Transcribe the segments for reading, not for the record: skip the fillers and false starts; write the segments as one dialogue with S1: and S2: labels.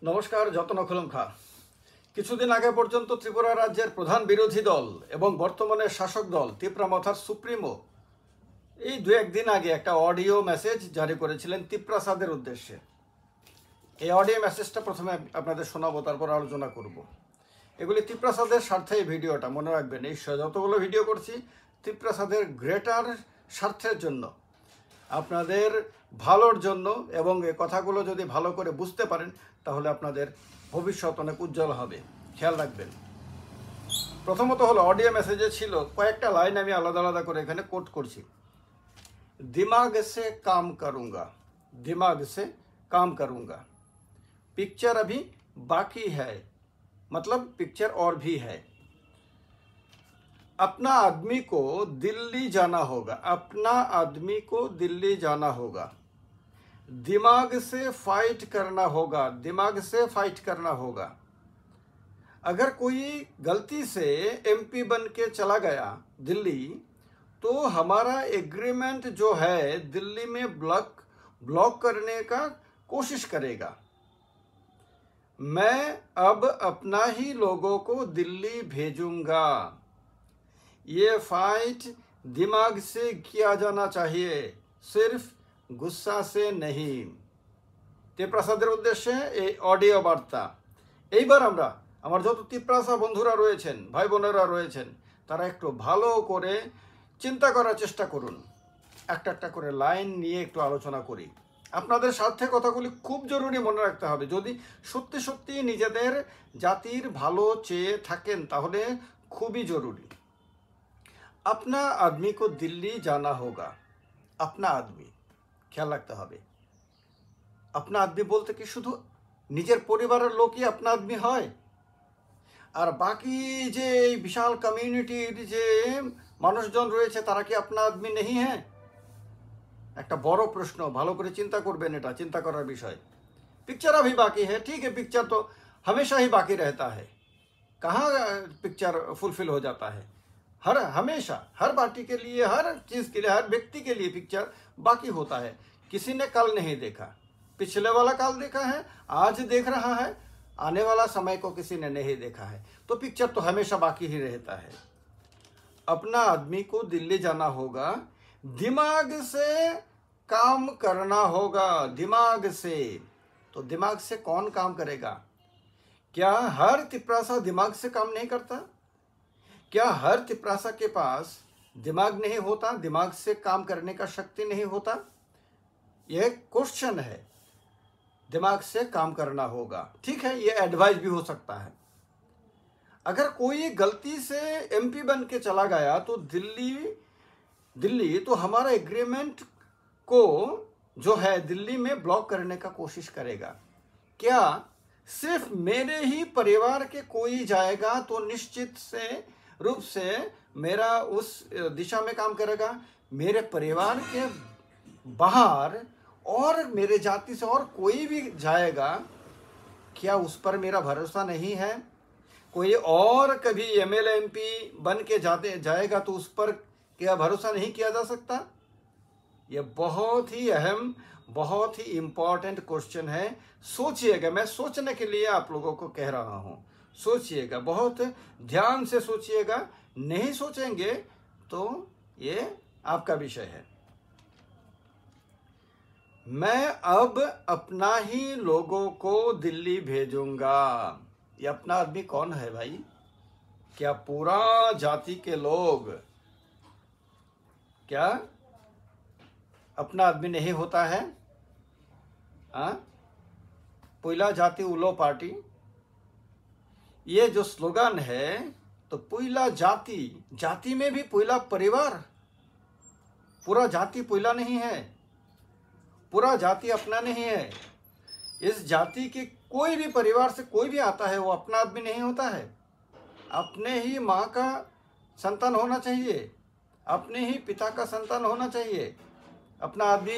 S1: নমস্কার, যতন খোলমখা। কিছুদিন আগে পর্যন্ত ত্রিপুরা রাজ্যের প্রধান বিরোধী দল এবং বর্তমানে শাসক দল তিপ্রামথার সুপ্রিমো এই দু একদিন আগে একটা অডিও মেসেজ জারি করেছিলেন তিপ্রাসাদের উদ্দেশ্যে। এই অডিও মেসেজটা প্রথমে আপনাদের শোনাবো, তারপর আলোচনা করব। এগুলি তিপ্রাসাদের স্বার্থে এই ভিডিওটা, মনে রাখবেন। এই যতগুলো ভিডিও করছি তিপ্রাসাদের গ্রেটার স্বার্থের জন্য, আপনাদের ভালোর জন্য, এবং এই কথাগুলো যদি ভালো করে বুঝতে পারেন তাহলে আপনাদের ভবিষ্যৎ অনেক উজ্জ্বল হবে। খেয়াল রাখবেন। প্রথমত হলো, অডিও মেসেজে ছিল কয়েকটা লাইন, আমি আলাদা আলাদা করে এখানে কোট করছি। दिमाग से काम करूँगा, दिमाग से काम करूँगा, पिक्चर अभी बाकी है, मतलब पिक्चर और भी है। अपना आदमी को दिल्ली जाना होगा, अपना आदमी को दिल्ली जाना होगा, दिमाग से फाइट करना होगा, दिमाग से फाइट करना होगा। अगर कोई गलती से एमपी बन के चला गया दिल्ली, तो हमारा एग्रीमेंट जो है दिल्ली में ब्लॉक करने का कोशिश करेगा। मैं अब अपना ही लोगों को दिल्ली भेजूंगा। ये फाइट दिमाग से किया जाना चाहिए, सिर्फ गुस्सा से नहीं। তিপ্রাসাদের উদ্দেশ্যে এই অডিও বার্তা। এইবার আমরা আমার যত তিপ্রাসা বন্ধুরা রয়েছেন, ভাই বোনেরা রয়েছেন, তারা একটু ভালো করে চিন্তা করার চেষ্টা করুন। একটা একটা করে লাইন নিয়ে একটু আলোচনা করি। আপনাদের স্বার্থে কথাগুলি খুব জরুরি, মনে রাখতে হবে। যদি সত্যি সত্যি নিজেদের জাতির ভালো চেয়ে থাকেন তাহলে খুবই জরুরি। अपना आदमी को दिल्ली जाना होगा, अपना आदमी, খেয়াল রাখতে হবে। अपना आदमी বলতে কি শুধু নিজের পরিবারের লোকই अपना आदमी হয়? আর বাকি যে এই বিশাল কমিউনিটির যে মানুষজন রয়েছে তারা কি अपना आदमी नहीं है? একটা বড় প্রশ্ন, ভালো করে চিন্তা করবেন, এটা চিন্তা করার বিষয়। पिक्चर अभी बाकी है, ठीक है, पिक्चर तो हमेशा ही बाकी रहता है। कहाँ पिक्चर फुलफिल हो जाता है? हमेशा हर पार्टी के लिए, हर चीज़ के लिए, हर व्यक्ति के लिए पिक्चर बाकी होता है। किसी ने कल नहीं देखा, पिछले वाला काल देखा है, आज देख रहा है, आने वाला समय को किसी ने नहीं देखा है, तो पिक्चर तो हमेशा बाकी ही रहता है। अपना आदमी को दिल्ली जाना होगा, दिमाग से काम करना होगा, दिमाग से। तो दिमाग से कौन काम करेगा? क्या हर तिप्रासा दिमाग से काम नहीं करता? क्या हर तिप्रासा के पास दिमाग नहीं होता, दिमाग से काम करने का शक्ति नहीं होता? यह क्वेश्चन है। दिमाग से काम करना होगा, ठीक है, ये एडवाइस भी हो सकता है। अगर कोई गलती से एमपी बन के चला गया तो दिल्ली तो हमारा एग्रीमेंट को जो है दिल्ली में ब्लॉक करने का कोशिश करेगा। क्या सिर्फ मेरे ही परिवार के कोई जाएगा तो निश्चित से रूप से मेरा उस दिशा में काम करेगा? मेरे परिवार के बाहर और मेरे जाति से और कोई भी जाएगा, क्या उस पर मेरा भरोसा नहीं है? कोई और कभी एमएलए एमपी बन के जाएगा तो उस पर क्या भरोसा नहीं किया जा सकता? यह बहुत ही अहम, बहुत ही इम्पोर्टेंट क्वेश्चन है। सोचिएगा, मैं सोचने के लिए आप लोगों को कह रहा हूँ। सोचिएगा, बहुत ध्यान से सोचिएगा। नहीं सोचेंगे तो ये आपका विषय है। मैं अब अपना ही लोगों को दिल्ली भेजूंगा। ये अपना आदमी कौन है भाई? क्या पूरा जाति के लोग? क्या अपना आदमी नहीं होता है? पुइला जाति उलो पार्टी, ये जो स्लोगन है, तो पुइला जाति, जाति में भी पुइला परिवार। पूरा जाति पुइला नहीं है, पूरा जाति अपना नहीं है। इस जाति के कोई भी परिवार से कोई भी आता है वो अपना आदमी नहीं होता है। अपने ही माँ का संतान होना चाहिए, अपने ही पिता का संतान होना चाहिए अपना आदमी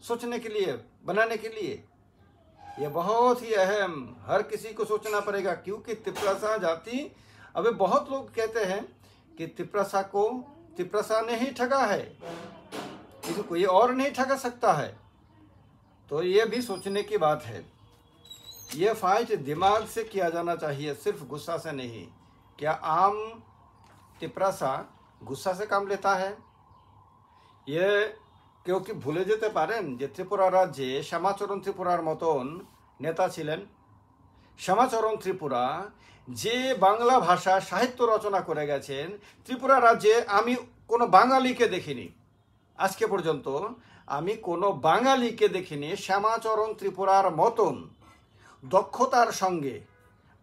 S1: सोचने के लिए, बनाने के लिए। ये बहुत ही अहम, हर किसी को सोचना पड़ेगा। क्योंकि तिप्रासा जाति, अभी बहुत लोग कहते हैं कि तिप्रासा ने ही ठगा है, किसी कोई और नहीं ठगा सकता है। तो ये भी सोचने की बात है। ये फाइट दिमाग से किया जाना चाहिए, सिर्फ गुस्सा से नहीं। क्या आम तिपरासा गुस्सा से काम लेता है? ये কেউ কি ভুলে যেতে পারেন যে ত্রিপুরা রাজ্যে শ্যামাচরণ ত্রিপুরার মতন নেতা ছিলেন? শ্যামাচরণ ত্রিপুরা যে বাংলা ভাষা সাহিত্য রচনা করে গেছেন, ত্রিপুরা রাজ্যে আমি কোনো বাঙালিকে দেখিনি, আজকে পর্যন্ত আমি কোনো বাঙালিকে দেখিনি শ্যামাচরণ ত্রিপুরার মতন দক্ষতার সঙ্গে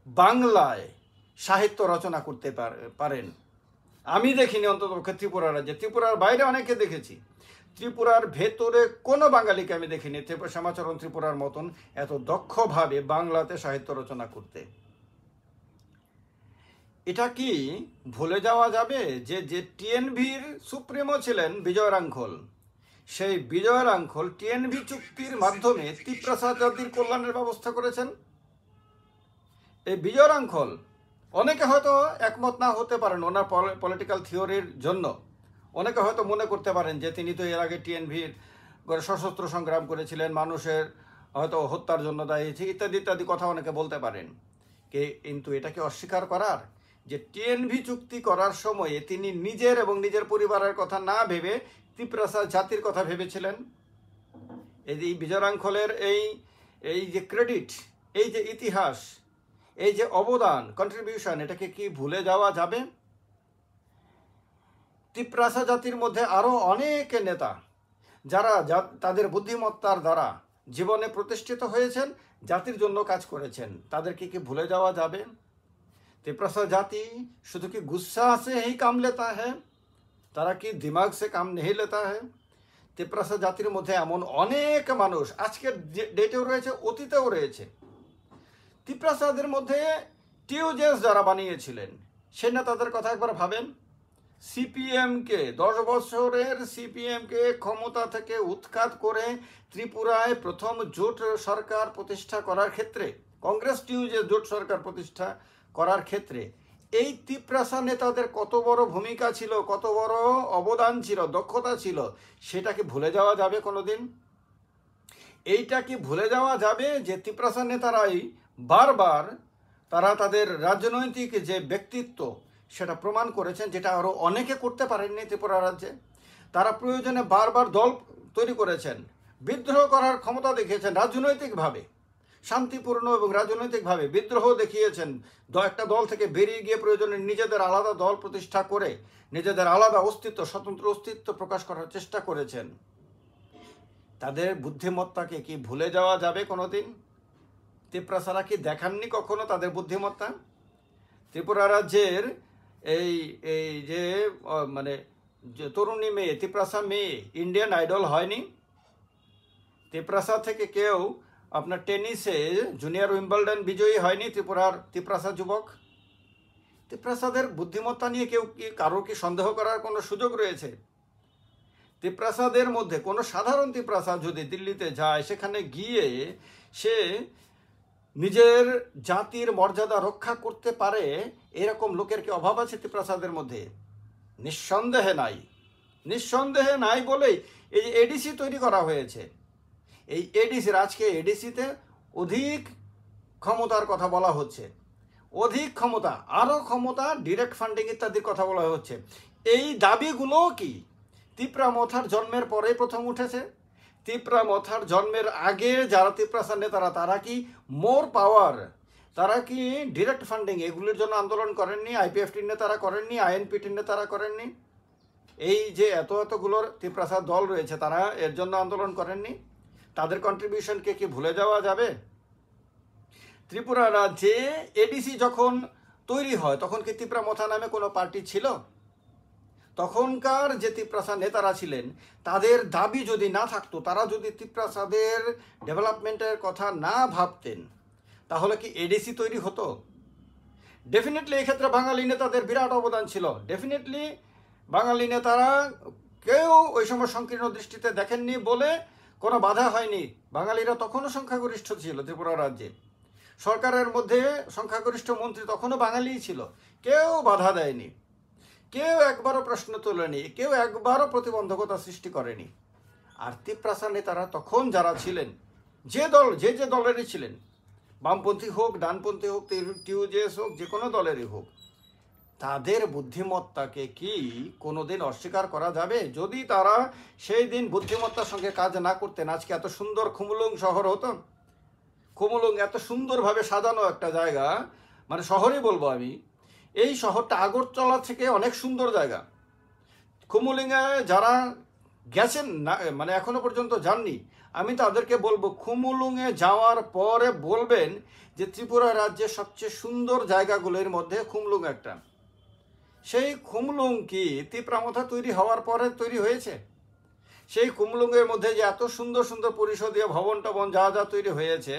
S1: বাংলায় সাহিত্য রচনা করতে পারেন। আমি দেখিনি অন্তত ত্রিপুরা রাজ্যে। ত্রিপুরার বাইরে অনেকে দেখেছি, ত্রিপুরার ভেতরে কোনো বাঙালিকে আমি দেখিনি শ্যামাচরণ ত্রিপুরার মতন এত দক্ষভাবে বাংলাতে সাহিত্য রচনা করতে। এটা কি ভুলে যাওয়া যাবে যে যে টিএনভির সুপ্রিমো ছিলেন বিজয় রাঙ্খল, সেই বিজয় রাঙ্খল টিএনভি চুক্তির মাধ্যমে তিপ্রাসা জাতির কল্যাণের ব্যবস্থা করেছেন? এই বিজয় রাঙ্খল, অনেকে হয়তো একমত না হতে পারেন ওনার পলিটিক্যাল থিওরির জন্য, অনেকে হয়তো মনে করতে পারেন যে তিনি তো এর আগে টিএনভির সশস্ত্র সংগ্রাম করেছিলেন, মানুষের হয়তো হত্যার জন্য দায়ী ইত্যাদি ইত্যাদি কথা অনেকে বলতে পারেন। কিন্তু এটাকে অস্বীকার করার যে টিএনভি চুক্তি করার সময়ে তিনি নিজের এবং নিজের পরিবারের কথা না ভেবে তিপ্রাসা জাতির কথা ভেবেছিলেন। এই বিজয় রাঙ্খলের এই যে ক্রেডিট, এই যে ইতিহাস, এই যে অবদান, কন্ট্রিবিউশন, এটাকে কি ভুলে যাওয়া যাবে? তিপ্রাসা জাতির মধ্যে আরও অনেক নেতা যারা তাদের বুদ্ধিমত্তার দ্বারা জীবনে প্রতিষ্ঠিত হয়েছেন, জাতির জন্য কাজ করেছেন, তাদেরকে কি ভুলে যাওয়া যাবে? तिपरासा जाति शुद्ध की गुस्सा से ही काम लेता है, তারা কি দিমাগ সে কাম नहीं लेता है? তিপ্রাসা জাতির মধ্যে এমন অনেক মানুষ আজকের ডেটেও রয়েছে, অতীতেও রয়েছে। তিপ্রাসাদের মধ্যে টিউজেস যারা বানিয়েছিলেন সে নেতাদের কথা একবার ভাবেন। সিপিএমকে 10 বছরের সিপিএমকে ক্ষমতা থেকে উৎখাত করে ত্রিপুরায় প্রথম জোট সরকার প্রতিষ্ঠা করার ক্ষেত্রে, কংগ্রেস টিউজেস জোট সরকার প্রতিষ্ঠা করার ক্ষেত্রে এই তিপ্রাসা নেতাদের কত বড় ভূমিকা ছিল, কত বড় অবদান ছিল, দক্ষতা ছিল, সেটা কি ভুলে যাওয়া যাবে কোনোদিন? এইটা কি ভুলে যাওয়া যাবে যে তিপ্রাসা নেতারাই বারবার তারা তাদের রাজনৈতিক যে ব্যক্তিত্ব সেটা প্রমাণ করেছেন, যেটা আরও অনেকে করতে পারেননি ত্রিপুরা রাজ্যে। তারা প্রয়োজনে বারবার দল তৈরি করেছেন, বিদ্রোহ করার ক্ষমতা দেখিয়েছেন, রাজনৈতিকভাবে শান্তিপূর্ণ এবং রাজনৈতিকভাবে বিদ্রোহ দেখিয়েছেন। একটা দল থেকে বেরিয়ে গিয়ে প্রয়োজনে নিজেদের আলাদা দল প্রতিষ্ঠা করে নিজেদের আলাদা অস্তিত্ব, স্বতন্ত্র অস্তিত্ব প্রকাশ করার চেষ্টা করেছেন। তাদের বুদ্ধিমত্তাকে কি ভুলে যাওয়া যাবে কোনোদিন? তিপ্রাসারা কি দেখাননি কখনো তাদের বুদ্ধিমত্তা? ত্রিপুরা রাজ্যের এই যে মানে তরুণী মেয়ে, তিপ্রাসা মেয়ে ইন্ডিয়ান আইডল হয়নি? তিপ্রাসা থেকে কেউ আপনার টেনিসে জুনিয়র উইম্বলডন বিজয়ী হয়নি তিপ্রাসা যুবক? তিপ্রাসাদের বুদ্ধিমত্তা নিয়ে কারো কি সন্দেহ করার কোনো সুযোগ রয়েছে? তিপ্রাসাদের মধ্যে কোনো সাধারণ তিপ্রাসা যদি দিল্লিতে যায়, সেখানে গিয়ে সে নিজের জাতির মর্যাদা রক্ষা করতে পারে, এরকম লোকের কি অভাব আছে তিপ্রাসাদের মধ্যে? নিঃসন্দেহে নাই। নিঃসন্দেহে নাই বলেই এই যে এডিসি তৈরি করা হয়েছে। এই এডিসির আজকে এডিসিতে অধিক ক্ষমতার কথা বলা হচ্ছে, অধিক ক্ষমতা, আরও ক্ষমতা, ডিরেক্ট ফান্ডিং ইত্যাদির কথা বলা হচ্ছে। এই দাবিগুলো কি তিপ্রা মথার জন্মের পরে প্রথম উঠেছে? তিপ্রা মথার জন্মের আগে যারা তিপ্রাসা নেতারা, তারা কি মোর পাওয়ার, তারা কি ডিরেক্ট ফান্ডিং এগুলির জন্য আন্দোলন করেননি? আইপিএফটির নেতারা করেননি? আইএনপিটির নেতারা করেননি? এই যে এতগুলোর তিপ্রাসা দল রয়েছে, তারা এর জন্য আন্দোলন করেননি? তাদের কন্ট্রিবিউশনকে কি ভুলে যাওয়া যাবে? ত্রিপুরা রাজ্যে এডিসি যখন তৈরি হয় তখন কি তিপ্রা মথা নামে কোনো পার্টি ছিল? তখনকার যে তিপ্রাসা নেতারা ছিলেন তাদের দাবি যদি না থাকতো, তারা যদি তিপ্রাসাদের ডেভেলপমেন্টের কথা না ভাবতেন, তাহলে কি এডিসি তৈরি হতো? ডেফিনেটলি এক্ষেত্রে বাঙালি নেতাদের বিরাট অবদান ছিল। ডেফিনেটলি বাঙালি নেতারা কেউ ওই সময় সংকীর্ণ দৃষ্টিতে দেখেননি বলে কোনো বাধা হয়নি। বাঙালিরা তখনও সংখ্যাগরিষ্ঠ ছিল ত্রিপুরা রাজ্যে, সরকারের মধ্যে সংখ্যাগরিষ্ঠ মন্ত্রী তখনও বাঙালিই ছিল, কেউ বাধা দেয়নি, কেউ একবারও প্রশ্ন তোলেনি, কেউ একবারও প্রতিবন্ধকতা সৃষ্টি করেনি। আর তিপ্রাসা নেতারা তখন যারা ছিলেন, যে দলেরই ছিলেন, বামপন্থী হোক, ডানপন্থী হোক, টিউজেস হোক, যে কোনো দলেরই হোক, তাদের বুদ্ধিমত্তাকে কি কোনোদিন অস্বীকার করা যাবে? যদি তারা সেই দিন বুদ্ধিমত্তার সঙ্গে কাজ না করতেন, আজকে এত সুন্দর খুমুলুং শহর হতো। খুমুলুং এত সুন্দরভাবে সাজানো একটা জায়গা, মানে শহরই বলবো আমি। এই শহরটা আগরতলা থেকে অনেক সুন্দর জায়গা। খুমুলুঙে যারা গেছেন না, মানে এখনো পর্যন্ত যাননি, আমি তাদেরকে বলবো খুমুলুঙে যাওয়ার পরে বলবেন যে ত্রিপুরা রাজ্যের সবচেয়ে সুন্দর জায়গাগুলোর মধ্যে খুমুলুং একটা। সেই খুমলুং কি তিপ্রামথা তৈরি হওয়ার পরে তৈরি হয়েছে? সেই খুমলুঙের মধ্যে যে এত সুন্দর সুন্দর পরিষদীয় ভবন টবন যা যা তৈরি হয়েছে,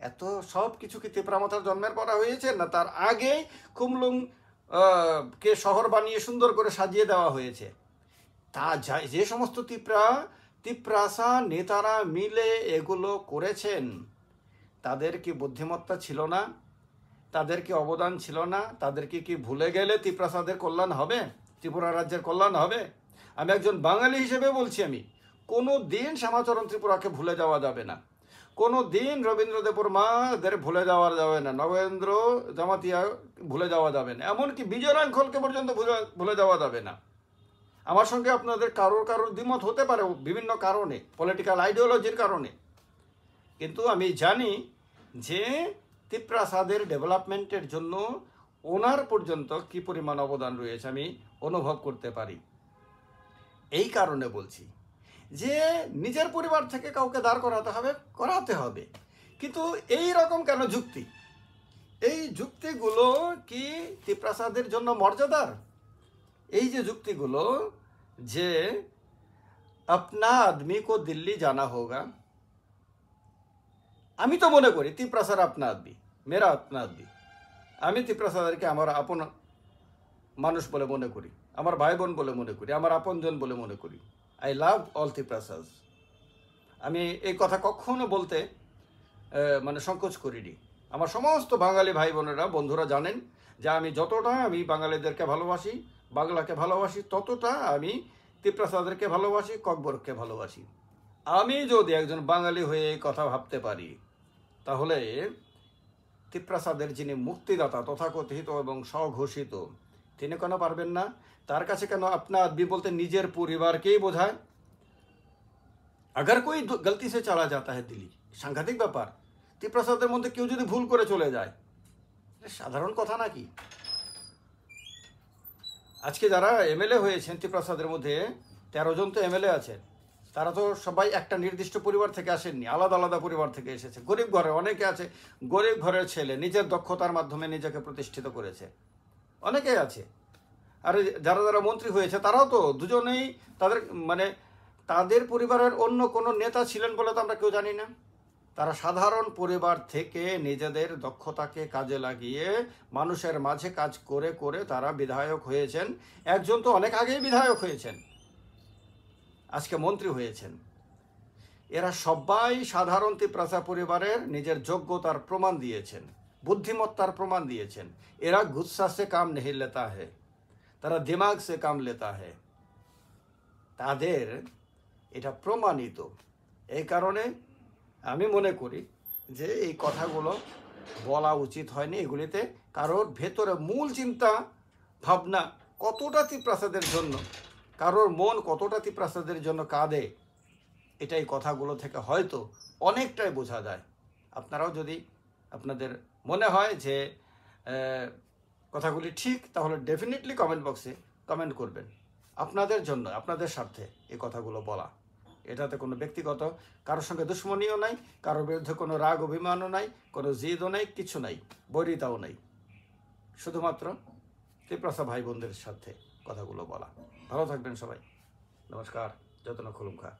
S1: এত সব কিছু কি তিপ্রামথার জন্মের পরে হয়েছে, না তার আগেই খুমলুং কে শহর বানিয়ে সুন্দর করে সাজিয়ে দেওয়া হয়েছে? তা যে সমস্ত তিপ্রাসা নেতারা মিলে এগুলো করেছেন, তাদের কি বুদ্ধিমত্তা ছিল না? তাদের কি অবদান ছিল না? তাদেরকে কি ভুলে গেলে ত্রিপ্রাসাদের কল্যাণ হবে? ত্রিপুরা রাজ্যের কল্যাণ হবে? আমি একজন বাঙালি হিসেবে বলছি, আমি কোনো দিন শ্যামাচরণ ত্রিপুরাকে ভুলে যাওয়া যাবে না। কোনো দিন রবীন্দ্র দেববর্মাদের ভুলে যাওয়া যাবে না। নগেন্দ্র জামাতিয়া ভুলে যাওয়া যাবে না। এমনকি বিজয় রাঙ্খলকে পর্যন্ত ভুলে যাওয়া যাবে না। আমার সঙ্গে আপনাদের কারোর দ্বিমত হতে পারে বিভিন্ন কারণে, পলিটিক্যাল আইডিওলজির কারণে, কিন্তু আমি জানি যে তিপ্রাসাদের ডেভেলপমেন্টের জন্য ওনার পর্যন্ত কি পরিমাণ অবদান রয়েছে আমি অনুভব করতে পারি। এই কারণে বলছি যে নিজের পরিবার থেকে কাউকে দাঁড় করাতে হবে, কিন্তু এই রকম কেন যুক্তি? এই যুক্তিগুলো কি তিপ্রাসাদের জন্য মর্যাদার? এই যে যুক্তিগুলো যে আপনা আদমি কো দিল্লি জানা হোগা, আমি তো মনে করি তিপ্রাসাদ আপনা আদমি, মেরা আপনা আদমি। আমি তিপ্রাসাদেরকে আমার আপন মানুষ বলে মনে করি, আমার ভাই বোন বলে মনে করি, আমার আপনজন বলে মনে করি। I love all Tiprasas. আমি এই কথা কখনো বলতে মানে সংকোচ করিনি। আমার সমস্ত বাঙালি ভাই বোনেরা, বন্ধুরা জানেন যে আমি যতটা আমি বাঙালিদেরকে ভালোবাসি, বাংলাকে ভালোবাসি, ততটা আমি তিপ্রাসাদেরকে ভালোবাসি, ককবরককে ভালোবাসি। আমি যদি একজন বাঙালি হয়ে এই কথা ভাবতে পারি, তাহলে তিপ্রাসাদের যিনি মুক্তিদাতা তথাকথিত এবং স্বঘোষিত, তিনি কেন পারবেন না? তার কাছে কেন আপনা আদমি বলতে নিজের পরিবারকেই বোঝায়? अगर कोई गलती से चला जाता है दिल्ली, সাংঘাতিক ব্যাপার। তিপ্রাসাদের মধ্যে কেউ যদি ভুল করে চলে যায়, সাধারণ কথা নাকি? আজকে যারা এমএলএ হয়েছেন তিপ্রাসাদের মধ্যে 13 জন তো এমএলএ আছেন, তারা তো সবাই একটা নির্দিষ্ট পরিবার থেকে আসেননি, আলাদা আলাদা পরিবার থেকে এসেছে। গরিব ঘরে অনেকে আছে, গরিব ঘরের ছেলে নিজের দক্ষতার মাধ্যমে নিজেকে প্রতিষ্ঠিত করেছে, অনেকেই আছে। আর যারা যারা মন্ত্রী হয়েছে তারাও তো দুজনেই তাদের মানে তাদের পরিবারের অন্য কোনো নেতা ছিলেন বলে তো আমরা কেউ জানি না। তারা সাধারণ পরিবার থেকে নিজেদের দক্ষতাকে কাজে লাগিয়ে মানুষের মাঝে কাজ করে করে তারা বিধায়ক হয়েছেন। একজন তো অনেক আগেই বিধায়ক হয়েছেন, আজকে মন্ত্রী হয়েছেন। এরা সবাই সাধারণ তিপ্রাসা পরিবারের নিজের যোগ্যতার প্রমাণ দিয়েছেন, বুদ্ধিমত্তার প্রমাণ দিয়েছেন। এরা গুस्सा से काम नहीं लेता है, তারা দিমাগ से काम लेता है। তাদের এটা প্রমাণিত। এই কারণে আমি মনে করি যে এই কথাগুলো বলা উচিত হয়নি। এগুলিতে কারোর ভেতরে মূল চিন্তা ভাবনা কতটা তিপ্রাসাদের জন্য, কারোর মন কতটা তিপ্রাসাদের জন্য কাঁদে, এটাই কথাগুলো থেকে হয়তো অনেকটাই বোঝা যায়। আপনারাও যদি আপনাদের মনে হয় যে কথাগুলি ঠিক, তাহলে ডেফিনেটলি কমেন্ট বক্সে কমেন্ট করবেন। আপনাদের জন্য, আপনাদের স্বার্থে এই কথাগুলো বলা। এটাতে কোনো ব্যক্তিগত কারোর সঙ্গে দুশ্মনীও নাই, কারোর বিরুদ্ধে কোনো রাগ অভিমানও নাই, কোনো জিদও নাই, কিছু নাই, বৈরিতাও নাই। শুধুমাত্র তিপ্রাসা ভাই বোনদের সাথে কথাগুলো বলা। ভালো থাকবেন সবাই। নমস্কার। যতন খুলুমখা।